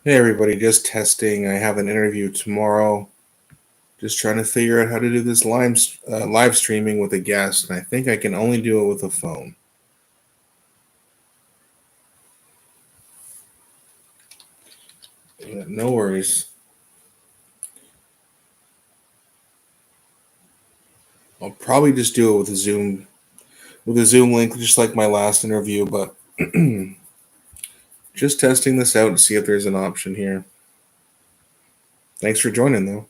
Hey everybody, just testing. I have an interview tomorrow. Just trying to figure out how to do this live streaming with a guest, and I think I can only do it with a phone. Yeah, no worries. I'll probably just do it with a Zoom link, just like my last interview. But just testing this out to see if there's an option here. Thanks for joining, though.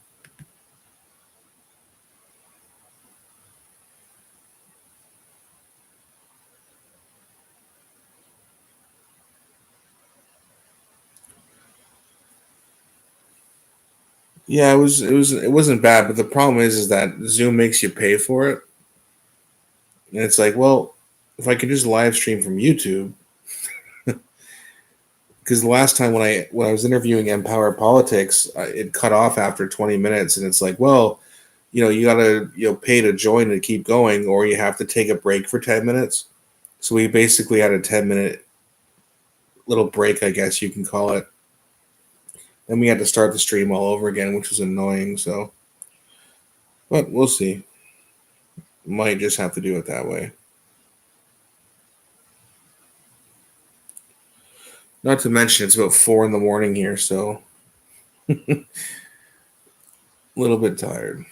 Yeah, it wasn't bad, but the problem is that Zoom makes you pay for it, and it's like, well, if I could just live stream from YouTube, because the last time when I was interviewing Empower Politics, it cut off after 20 minutes, and it's like, well, you gotta pay to join and keep going, or you have to take a break for 10 minutes. So we basically had a 10-minute little break, I guess you can call it. Then we had to start the stream all over again, which was annoying. So, but we'll see. Might just have to do it that way. Not to mention it's about 4 in the morning here, so a little bit tired.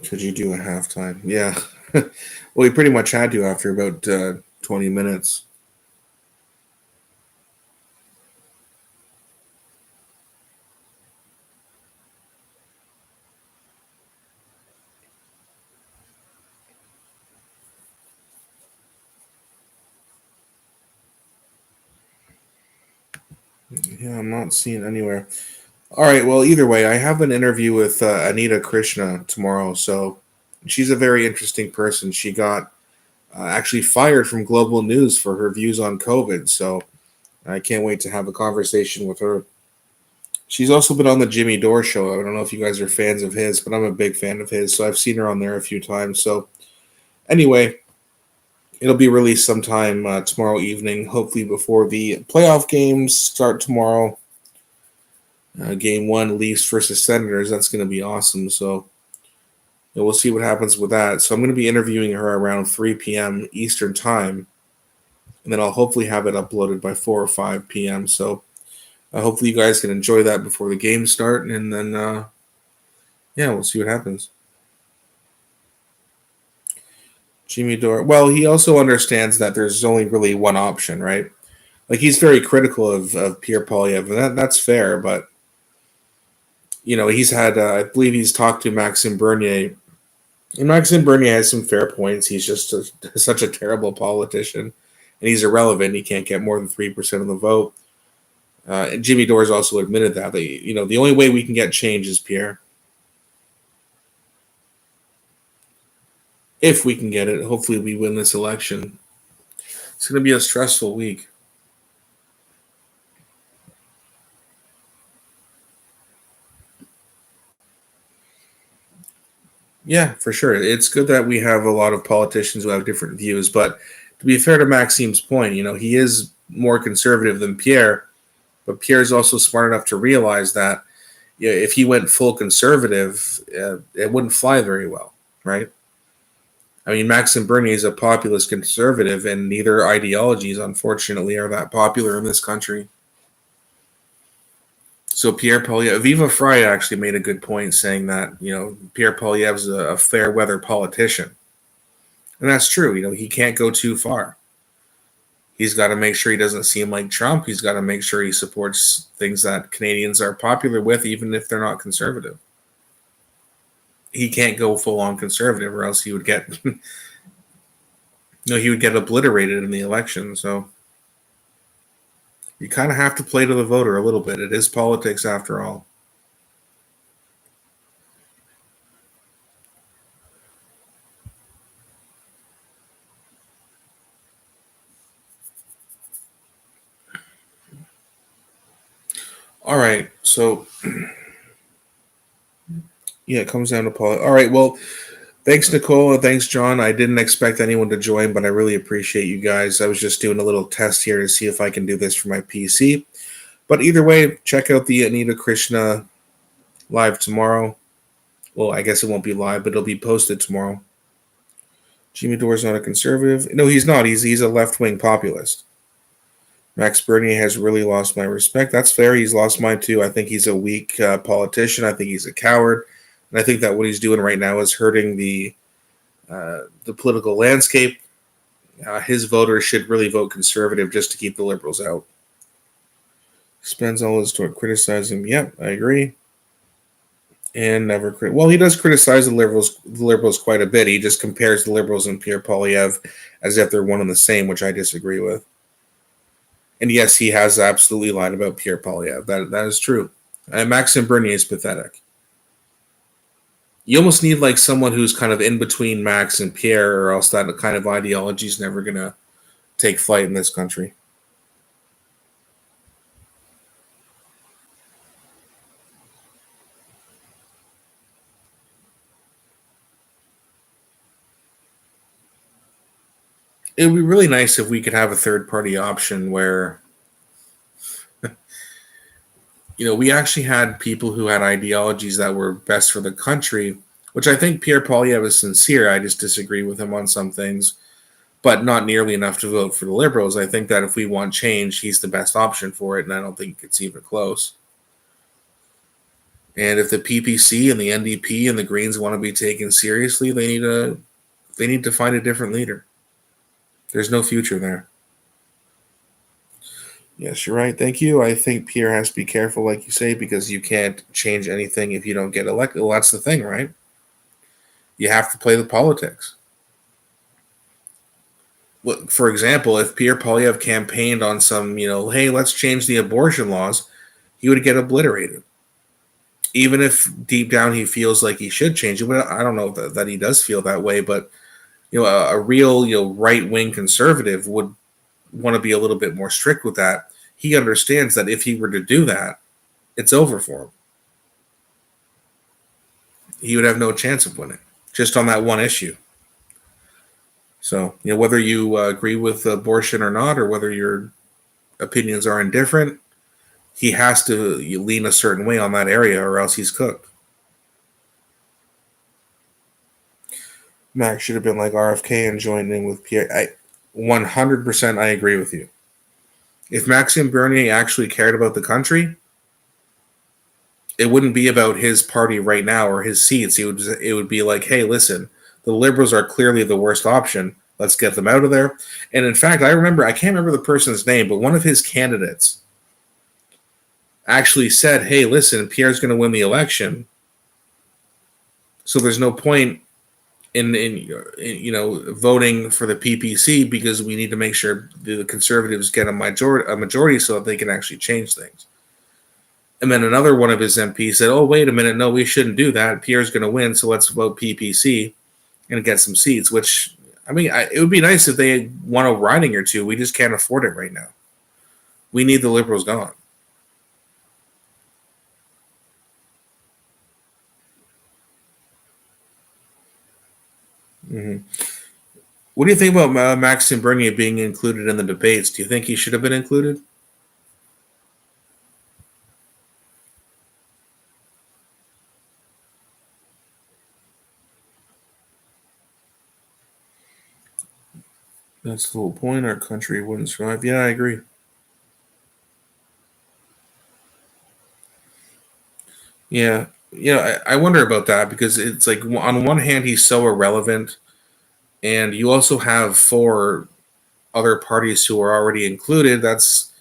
Could you do a halftime? Yeah. Well, we pretty much had to after about 20 minutes. Yeah, I'm not seeing anywhere. All right. Well, either way, I have an interview with Anita Krishna tomorrow. So she's a very interesting person. She got actually fired from Global News for her views on COVID. So I can't wait to have a conversation with her. She's also been on the Jimmy Dore show. I don't know if you guys are fans of his, but I'm a big fan of his. So I've seen her on there a few times. So anyway, it'll be released sometime tomorrow evening, hopefully before the playoff games start tomorrow. Game one, Leafs versus Senators. That's going to be awesome. So we'll see what happens with that. So I'm going to be interviewing her around 3 p.m. Eastern time, and then I'll hopefully have it uploaded by 4 or 5 p.m. So hopefully you guys can enjoy that before the games start, and then yeah, we'll see what happens. Jimmy Dore. Well, he also understands that there's only really one option, right? Like he's very critical of Pierre Polyev, and that's fair. But he's had I believe he's talked to Maxime Bernier. And Maxime Bernier has some fair points. He's just such a terrible politician, and he's irrelevant. He can't get more than 3% of the vote. And Jimmy Dore's also admitted that the only way we can get change is Pierre. If we can get it, hopefully we win this election. It's going to be a stressful week. Yeah, for sure. It's good that we have a lot of politicians who have different views, but to be fair to Maxime's point, he is more conservative than Pierre, but Pierre is also smart enough to realize that if he went full conservative, it wouldn't fly very well, right? I mean, Maxime Bernier is a populist conservative, and neither ideologies, unfortunately, are that popular in this country. So Pierre Polyev, Viva Frei actually made a good point saying that Pierre Polyev's a fair weather politician, and that's true. He can't go too far. He's got to make sure he doesn't seem like Trump. He's got to make sure he supports things that Canadians are popular with, even if they're not conservative. He can't go full on conservative, or else he would get he would get obliterated in the election. So you kind of have to play to the voter a little bit. It is politics after all. All All right. So yeah, it comes down to Paul. All right. Well, thanks, Nicole. And thanks, John. I didn't expect anyone to join, but I really appreciate you guys. I was just doing a little test here to see if I can do this for my PC. But either way, check out the Anita Krishna live tomorrow. Well, I guess it won't be live, but it'll be posted tomorrow. Jimmy Dore's not a conservative. No, he's not. He's a left wing populist. Max Bernier has really lost my respect. That's fair. He's lost mine too. I think he's a weak politician. I think he's a coward, and I think that what he's doing right now is hurting the political landscape. His voters should really vote conservative just to keep the liberals out. Spends all his time criticizing. Yep, I agree. And never well, he does criticize the liberals quite a bit. He just compares the liberals and Pierre Polyev as if they're one and the same, which I disagree with. And yes, he has absolutely lied about Pierre Polyev. That is true. And Maxime Bernier is pathetic. You almost need like someone who's kind of in between Max and Pierre, or else that kind of ideology is never gonna take flight in this country. It would be really nice if we could have a third party option where we actually had people who had ideologies that were best for the country, which I think Pierre Polyev is sincere. I just disagree with him on some things, but not nearly enough to vote for the Liberals. I think that if we want change, he's the best option for it, and I don't think it's even close. And if the PPC and the NDP and the Greens want to be taken seriously, they need to find a different leader. There's no future there. Yes, you're right. Thank you. I think Pierre has to be careful, like you say, because you can't change anything if you don't get elected. Well, that's the thing, right? You have to play the politics. Well, for example, if Pierre Polyev campaigned on some, hey, let's change the abortion laws, he would get obliterated. Even if deep down he feels like he should change it, but I don't know that he does feel that way. But a real right wing conservative would want to be a little bit more strict with that. He understands that if he were to do that, it's over for him. He would have no chance of winning just on that one issue. So, whether you agree with abortion or not, or whether your opinions are indifferent, he has to lean a certain way on that area, or else he's cooked. Max should have been like RFK and joined in with Pierre. 100% I agree with you. If Maxime Bernier actually cared about the country, it wouldn't be about his party right now or his seats. It would be like, hey, listen, the liberals are clearly the worst option. Let's get them out of there. And in fact, I can't remember the person's name, but one of his candidates actually said, hey, listen, Pierre's going to win the election. So there's no point in voting for the PPC because we need to make sure the conservatives get a majority so that they can actually change things. And then another one of his MPs said, "Oh, wait a minute, no, we shouldn't do that. Pierre's going to win, so let's vote PPC and get some seats." Which it would be nice if they won a riding or two. We just can't afford it right now. We need the liberals gone. Hmm. What do you think about Maxime Bernier being included in the debates? Do you think he should have been included? That's the whole point. Our country wouldn't survive. Yeah, I agree. Yeah, I wonder about that because it's like on one hand he's so irrelevant, and you also have four other parties who are already included. That's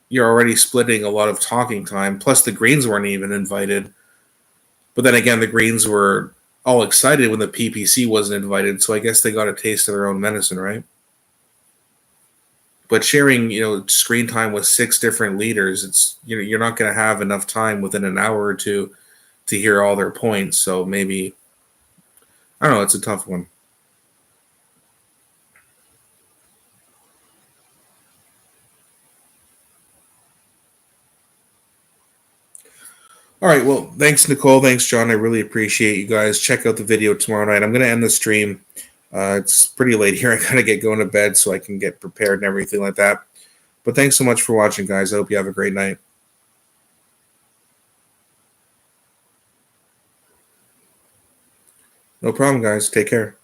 You're already splitting a lot of talking time. Plus, the Greens weren't even invited. But then again, the Greens were all excited when the PPC wasn't invited, so I guess they got a taste of their own medicine, right? But sharing, screen time with six different leaders, you're not going to have enough time within an hour or two to hear all their points. So maybe I don't know. It's a tough one. All right. Well, thanks, Nicole. Thanks, John. I really appreciate you guys. Check out the video tomorrow night. I'm going to end the stream. It's pretty late here. I got to get going to bed so I can get prepared and everything like that. But thanks so much for watching, guys. I hope you have a great night. No problem, guys. Take care.